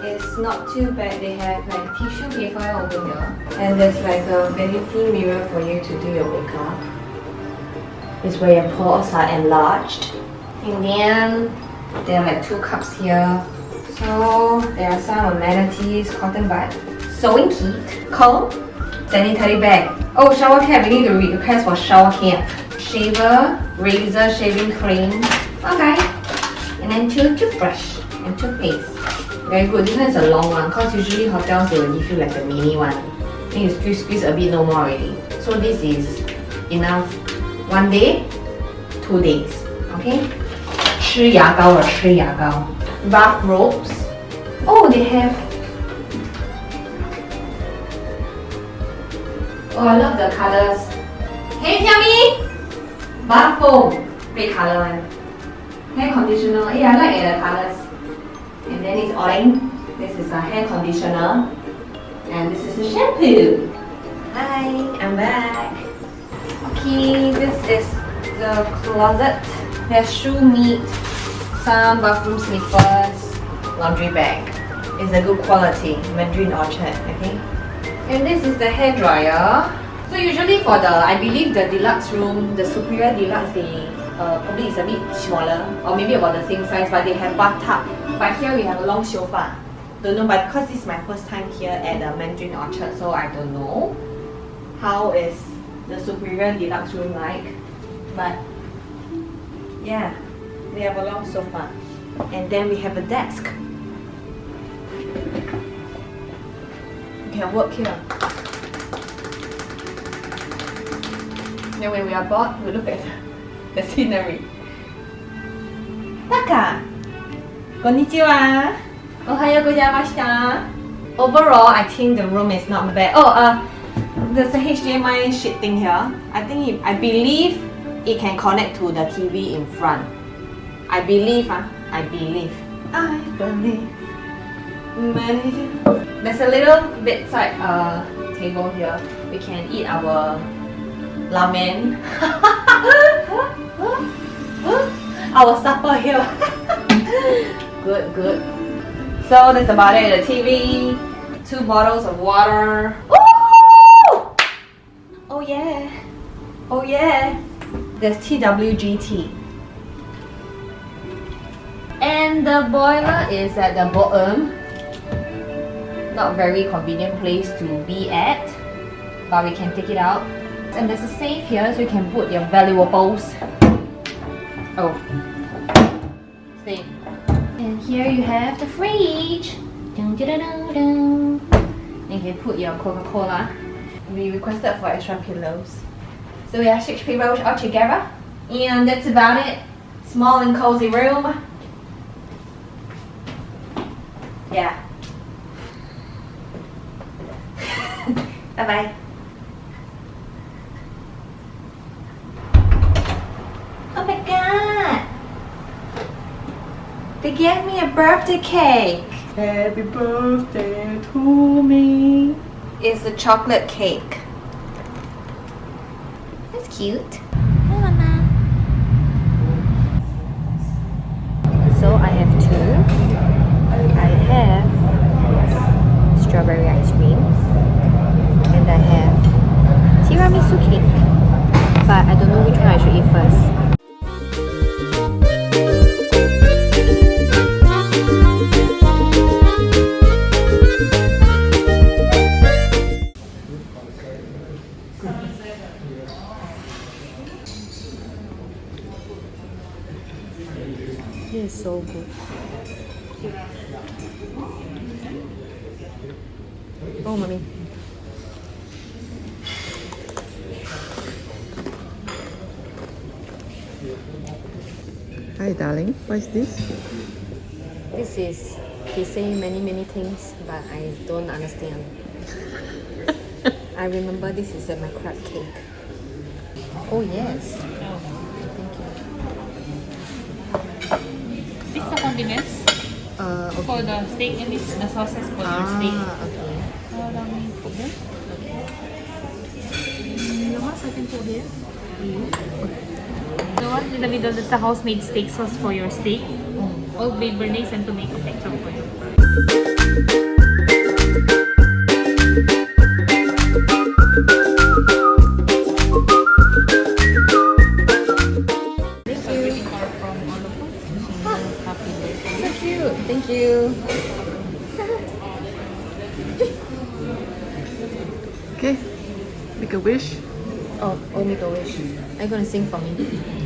It's not too bad. They have like tissue paper over here. And there's like a vanity mirror for you to do your makeup. It's where your pores are enlarged. And then there are like 2 cups here. So there are some amenities, cotton bud, sewing kit, comb, sanitary bag. Oh, shower cap. We need to request for shower cap. Shaver, razor, shaving cream. Okay. And then 2 toothbrush and toothpaste. Very good. This one is a long one because usually hotels they will give you like a mini one. Then you squeeze a bit, no more already. So this is enough. 1 day, 2 days. Okay. 吃牙膏or 吃牙膏. Bath robes. Oh, they have. Oh, I love the colors. Hey, tell me. Bath foam, red color one. Hair conditioner. Yeah, I like the colors. And then it's orange. This is a hair conditioner. And this is a shampoo. Hi, I'm back. Okay, this is the closet. There's shoe meat, some bathroom slippers, laundry bag. It's a good quality, Mandarin Orchard, okay? And this is the hair dryer. So usually for the, I believe the deluxe room, the superior deluxe, they probably is a bit smaller or maybe about the same size, but they have bathtub. But here we have a long sofa. Don't know, but because this is my first time here at the Mandarin Orchard, so I don't know how is the superior deluxe room like. But yeah, we have a long sofa. And then we have a desk. You can work here. Then when we are bored, we look at the scenery. Taka! Konnichiwa! Ohayo gozaimashita! Overall, I think the room is not bad. Oh, there's a HDMI shit thing here. I believe it can connect to the TV in front. I believe. I believe. There's a little bedside table here. We can eat our ramen. Our supper here. Good. So that's about it. The TV, 2 bottles of water. Ooh! Oh yeah. There's TWGT. And the boiler is at the bottom. Not very convenient place to be at, but we can take it out. And there's a safe here so you can put your valuables. Oh, safe. And here you have the fridge. Dun, dun, dun, dun. And you can put your Coca-Cola. We requested for extra pillows. So we have 6 pillows all together. And that's about it. Small and cozy room. Yeah. Bye-bye. Oh my god! They gave me a birthday cake! Happy birthday to me! It's a chocolate cake. That's cute. Hi, Mama. So I have 2. I have strawberry ice cream. And I have tiramisu cake. But I don't know which one I should eat first. This is so good. Oh, mommy. Hi, darling. What is this? This is, he say many things, but I don't understand. I remember this is my crab cake. Oh, yes. Thank you. This is the condiments Okay. for the steak, and this is the sauces for your steak. Okay. Allow me to put here. The ones I can put here. The one in the middle is the house-made steak sauce for your steak. All beef bernaise and tomato ketchup for you. Okay, make a wish. Oh, make a wish. Are you gonna sing for me?